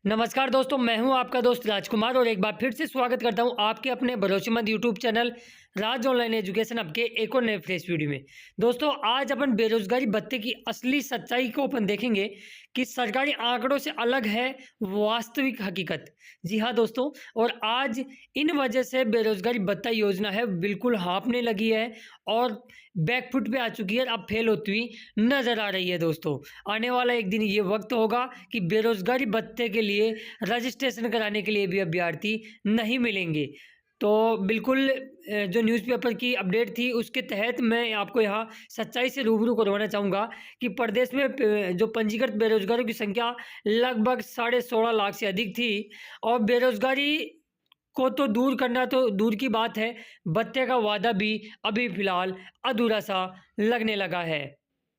नमस्कार दोस्तों, मैं हूं आपका दोस्त राजकुमार और एक बार फिर से स्वागत करता हूं आपके अपने भरोसेमंद यूट्यूब चैनल राज ऑनलाइन एजुकेशन आपके एक और नए फ्रेश वीडियो में। दोस्तों, आज अपन बेरोजगारी भत्ते की असली सच्चाई को अपन देखेंगे कि सरकारी आंकड़ों से अलग है वास्तविक हकीकत। जी हाँ दोस्तों, और आज इन वजह से बेरोजगारी भत्ता योजना है बिल्कुल हाँफने लगी है और बैकफुट पे आ चुकी है, अब फेल होती हुई नजर आ रही है। दोस्तों, आने वाला एक दिन ये वक्त होगा कि बेरोजगारी भत्ते के लिए रजिस्ट्रेशन कराने के लिए भी अभ्यर्थी नहीं मिलेंगे। तो बिल्कुल जो न्यूज़पेपर की अपडेट थी उसके तहत मैं आपको यहाँ सच्चाई से रूबरू करवाना चाहूँगा कि प्रदेश में जो पंजीकृत बेरोजगारों की संख्या लगभग 16.5 लाख से अधिक थी और बेरोजगारी को तो दूर करना तो दूर की बात है, भत्ते का वादा भी अभी फ़िलहाल अधूरा सा लगने लगा है।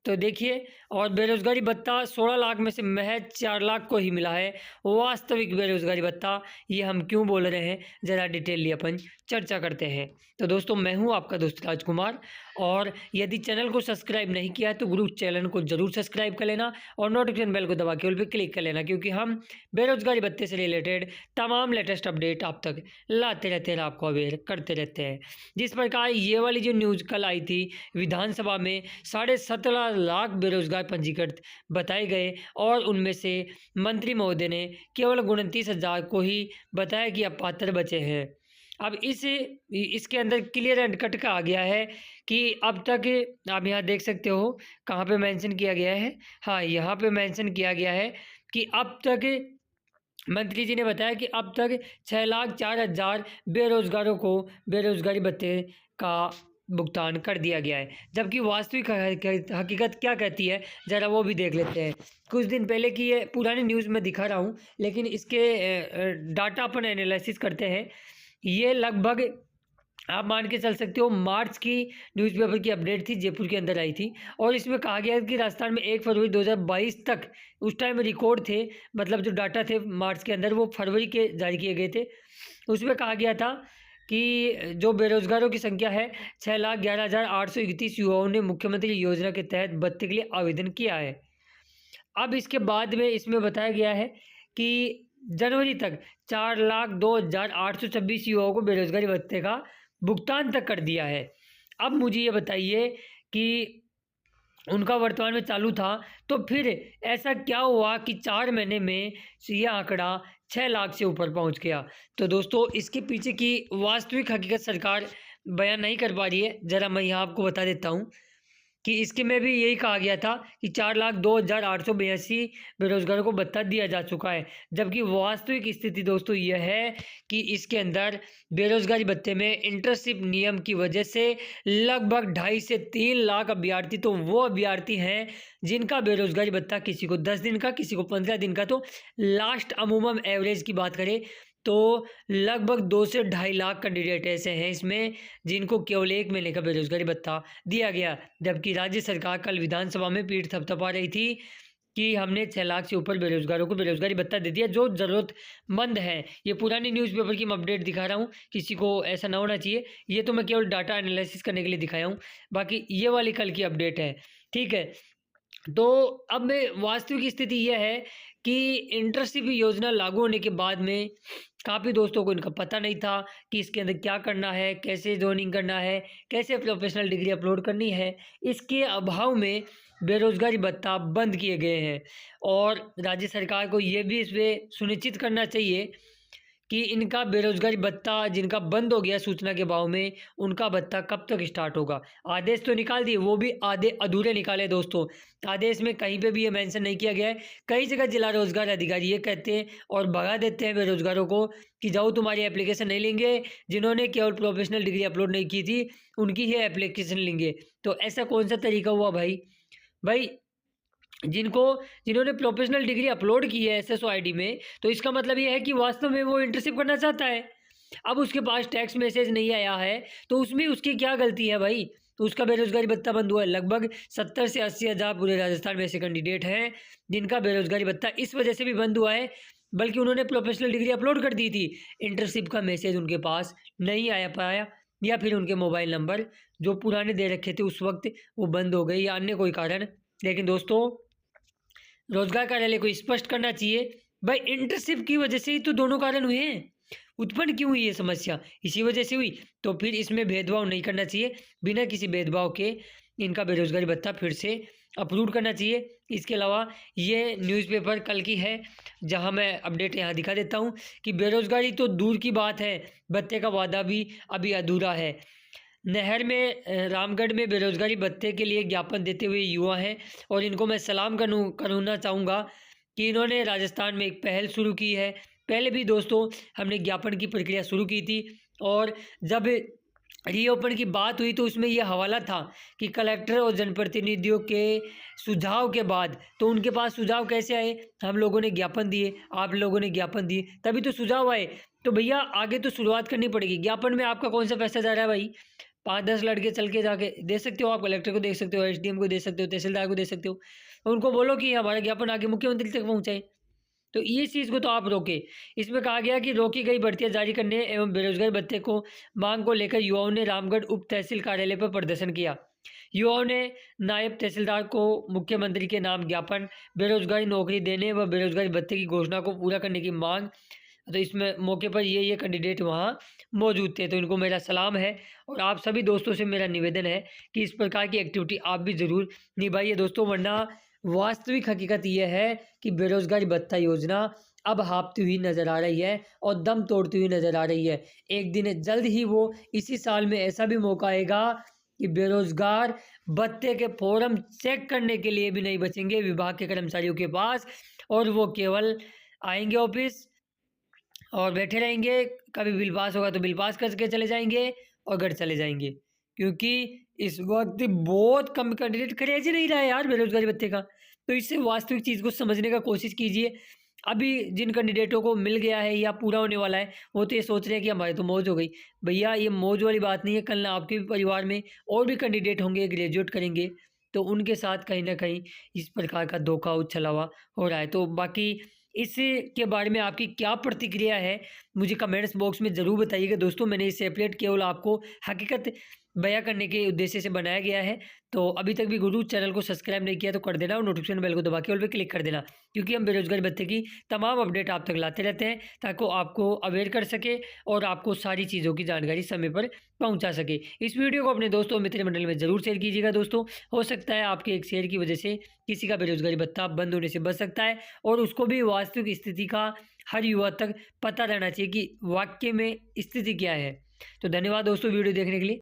तो देखिए, और बेरोज़गारी भत्ता 16 लाख में से महज 4 लाख को ही मिला है वास्तविक बेरोज़गारी भत्ता। ये हम क्यों बोल रहे हैं, ज़रा डिटेल अपन चर्चा करते हैं। तो दोस्तों, मैं हूं आपका दोस्त राजकुमार, और यदि चैनल को सब्सक्राइब नहीं किया है तो ग्रुप चैनल को ज़रूर सब्सक्राइब कर लेना और नोटिफिकेशन बेल को दबा के ऑल पे क्लिक कर लेना, क्योंकि हम बेरोज़गारी भत्ते से रिलेटेड तमाम लेटेस्ट अपडेट आप तक लाते रहते हैं, आपको अवेयर करते रहते हैं। जिस प्रकार ये वाली जो न्यूज़ कल आई थी विधानसभा में, 17.5 लाख बेरोजगार पंजीकृत बताए गए और उनमें से मंत्री महोदय ने केवल 29,000 को ही बताया कि अब पात्र बचे हैं। अब इसके अंदर क्लियर एंड कट का आ गया है कि अब तक आप यहाँ देख सकते हो कहाँ पे मेंशन किया गया है। हाँ, यहाँ पे मेंशन किया गया है कि अब तक मंत्री जी ने बताया कि अब तक 6,04,000 बेरोजगारों को बेरोजगारी भत्ते का भुगतान कर दिया गया है, जबकि वास्तविक हकीकत क्या कहती है ज़रा वो भी देख लेते हैं। कुछ दिन पहले की ये पुरानी न्यूज़ में दिखा रहा हूँ, लेकिन इसके डाटा अपन एनालिसिस करते हैं। ये लगभग आप मान के चल सकते हो मार्च की न्यूज़पेपर की अपडेट थी, जयपुर के अंदर आई थी, और इसमें कहा गया कि राजस्थान में 1 फरवरी 2022 तक उस टाइम रिकॉर्ड थे, मतलब जो डाटा थे मार्च के अंदर वो फरवरी के जारी किए गए थे। उसमें कहा गया था कि जो बेरोजगारों की संख्या है 6,11,831 युवाओं ने मुख्यमंत्री योजना के तहत भत्ते के लिए आवेदन किया है। अब इसके बाद में इसमें बताया गया है कि जनवरी तक 4,02,826 युवाओं को बेरोजगारी भत्ते का भुगतान तक कर दिया है। अब मुझे ये बताइए कि उनका वर्तमान में चालू था, तो फिर ऐसा क्या हुआ कि 4 महीने में ये आंकड़ा 6 लाख से ऊपर पहुंच गया। तो दोस्तों, इसके पीछे की वास्तविक हकीकत सरकार बयान नहीं कर पा रही है। ज़रा मैं यहाँ आपको बता देता हूँ कि इसके में भी यही कहा गया था कि 4,02,882 बेरोजगारों को भत्ता दिया जा चुका है, जबकि वास्तविक स्थिति दोस्तों यह है कि इसके अंदर बेरोजगारी भत्ते में इंटर्नशिप नियम की वजह से लगभग 2.5 से 3 लाख अभ्यर्थी तो वो अभ्यर्थी हैं जिनका बेरोजगारी भत्ता किसी को 10 दिन का, किसी को 15 दिन का, तो लास्ट अमूमन एवरेज की बात करें तो लगभग 2 से 2.5 लाख कैंडिडेट ऐसे हैं इसमें जिनको केवल 1 महीने का बेरोजगारी भत्ता दिया गया। जबकि राज्य सरकार कल विधानसभा में पीठ थपथपा रही थी कि हमने 6 लाख से ऊपर बेरोजगारों को बेरोजगारी भत्ता दे दिया जो ज़रूरतमंद हैं। ये पुरानी न्यूज़पेपर की मैं अपडेट दिखा रहा हूँ, किसी को ऐसा ना होना चाहिए। ये तो मैं केवल डाटा एनालिसिस करने के लिए दिखाया हूँ, बाकी ये वाली कल की अपडेट है, ठीक है। तो अब में वास्तविक स्थिति यह है कि इंटर्नशिप योजना लागू होने के बाद में काफ़ी दोस्तों को इनका पता नहीं था कि इसके अंदर क्या करना है, कैसे ज्वाइनिंग करना है, कैसे प्रोफेशनल डिग्री अपलोड करनी है। इसके अभाव में बेरोजगारी भत्ता बंद किए गए हैं और राज्य सरकार को ये भी इसमें सुनिश्चित करना चाहिए कि इनका बेरोजगारी भत्ता जिनका बंद हो गया सूचना के अभाव में, उनका भत्ता कब तक स्टार्ट होगा। आदेश तो निकाल दिए, वो भी आधे अधूरे निकाले दोस्तों। आदेश में कहीं पे भी ये मेंशन नहीं किया गया है। कई जगह जिला रोजगार अधिकारी ये कहते हैं और भगा देते हैं बेरोजगारों को कि जाओ तुम्हारी एप्लीकेशन नहीं लेंगे, जिन्होंने केवल प्रोफेशनल डिग्री अपलोड नहीं की थी उनकी ही एप्लीकेशन लेंगे। तो ऐसा कौन सा तरीका हुआ भाई जिन्होंने प्रोफेशनल डिग्री अपलोड की है एसएसओ आईडी में, तो इसका मतलब ये है कि वास्तव में वो इंटर्नशिप करना चाहता है। अब उसके पास टैक्स मैसेज नहीं आया है तो उसमें उसकी क्या गलती है भाई, तो उसका बेरोजगारी भत्ता बंद हुआ है। लगभग 70 से 80 हज़ार पूरे राजस्थान में ऐसे कैंडिडेट हैं जिनका बेरोजगारी भत्ता इस वजह से भी बंद हुआ है, बल्कि उन्होंने प्रोफेशनल डिग्री अपलोड कर दी थी, इंटर्नशिप का मैसेज उनके पास नहीं आया पाया, या फिर उनके मोबाइल नंबर जो पुराने दे रखे थे उस वक्त वो बंद हो गए या अन्य कोई कारण। लेकिन दोस्तों, रोजगार कार्यालय को स्पष्ट करना चाहिए भाई इंटर्नशिप की वजह से ही तो दोनों कारण हुए हैं। उत्पन्न क्यों हुई ये समस्या? इसी वजह से हुई। तो फिर इसमें भेदभाव नहीं करना चाहिए। बिना किसी भेदभाव के इनका बेरोज़गारी भत्ता फिर से अप्रूव करना चाहिए। इसके अलावा ये न्यूज़पेपर कल की है, जहाँ मैं अपडेट यहाँ दिखा देता हूँ कि बेरोज़गारी तो दूर की बात है, भत्ते का वादा भी अभी अधूरा है। नहर में रामगढ़ में बेरोज़गारी भत्ते के लिए ज्ञापन देते हुए युवा हैं और इनको मैं सलाम करना चाहूँगा कि इन्होंने राजस्थान में एक पहल शुरू की है। पहले भी दोस्तों हमने ज्ञापन की प्रक्रिया शुरू की थी और जब रीओपन की बात हुई तो उसमें ये हवाला था कि कलेक्टर और जनप्रतिनिधियों के सुझाव के बाद, तो उनके पास सुझाव कैसे आए? हम लोगों ने ज्ञापन दिए, आप लोगों ने ज्ञापन दिए, तभी तो सुझाव आए। तो भैया आगे तो शुरुआत करनी पड़ेगी। ज्ञापन में आपका कौन सा पैसा जा रहा है भाई? 5-10 लड़के चल के जाके दे सकते हो, आप कलेक्टर को दे सकते हो, एसडीएम को दे सकते हो, तहसीलदार को दे सकते हो। उनको बोलो कि हमारा ज्ञापन आगे मुख्यमंत्री तक पहुँचाएँ। तो ये चीज़ को तो आप रोके। इसमें कहा गया कि रोकी गई भर्तियाँ जारी करने एवं बेरोज़गारी भत्ते को मांग को लेकर युवाओं ने रामगढ़ उप तहसील कार्यालय पर प्रदर्शन किया। युवाओं ने नायब तहसीलदार को मुख्यमंत्री के नाम ज्ञापन, बेरोज़गारी नौकरी देने व बेरोज़गारी भत्ते की घोषणा को पूरा करने की मांग। तो इसमें मौके पर ये कैंडिडेट वहाँ मौजूद थे, तो इनको मेरा सलाम है और आप सभी दोस्तों से मेरा निवेदन है कि इस प्रकार की एक्टिविटी आप भी ज़रूर निभाइए दोस्तों, वरना वास्तविक हकीकत ये है कि बेरोज़गारी भत्ता योजना अब हाँफती हुई नज़र आ रही है और दम तोड़ती हुई नज़र आ रही है। एक दिन जल्द ही वो इसी साल में ऐसा भी मौका आएगा कि बेरोज़गार भत्ते के फॉर्म चेक करने के लिए भी नहीं बचेंगे विभाग के कर्मचारियों के पास और वो केवल आएँगे ऑफ़िस और बैठे रहेंगे, कभी बिल पास होगा तो बिल पास करके चले जाएँगे और घर चले जाएँगे। क्योंकि इस वक़्त बहुत कम कैंडिडेट क्रेज़ ही नहीं रहा है यार बेरोज़गारी भत्ते का। तो इससे वास्तविक चीज़ को समझने का कोशिश कीजिए। अभी जिन कैंडिडेटों को मिल गया है या पूरा होने वाला है, वो तो ये सोच रहे हैं कि हमारी तो मौज हो गई। भैया ये मौज वाली बात नहीं है, कल ना आपके भी परिवार में और भी कैंडिडेट होंगे, ग्रेजुएट करेंगे, तो उनके साथ कहीं न कहीं इस प्रकार का धोखा उछला हुआ हो रहा है। तो बाकी इसके बारे में आपकी क्या प्रतिक्रिया है, मुझे कमेंट्स बॉक्स में ज़रूर बताइएगा दोस्तों। मैंने इसे सेपरेट केवल आपको हकीकत बयाँ करने के उद्देश्य से बनाया गया है। तो अभी तक भी गुरु चैनल को सब्सक्राइब नहीं किया तो कर देना और नोटिफिकेशन बेल को दबा के ऑल पे क्लिक कर देना, क्योंकि हम बेरोज़गारी भत्ते की तमाम अपडेट आप तक लाते रहते हैं ताकि आपको अवेयर कर सके और आपको सारी चीज़ों की जानकारी समय पर पहुंचा सके। इस वीडियो को अपने दोस्तों मित्र मंडल में ज़रूर शेयर कीजिएगा दोस्तों। हो सकता है आपके एक शेयर की वजह से किसी का बेरोज़गारी भत्ता बंद होने से बच सकता है और उसको भी वास्तविक स्थिति का हर युवा तक पता रहना चाहिए कि वाक़ई में स्थिति क्या है। तो धन्यवाद दोस्तों वीडियो देखने के लिए।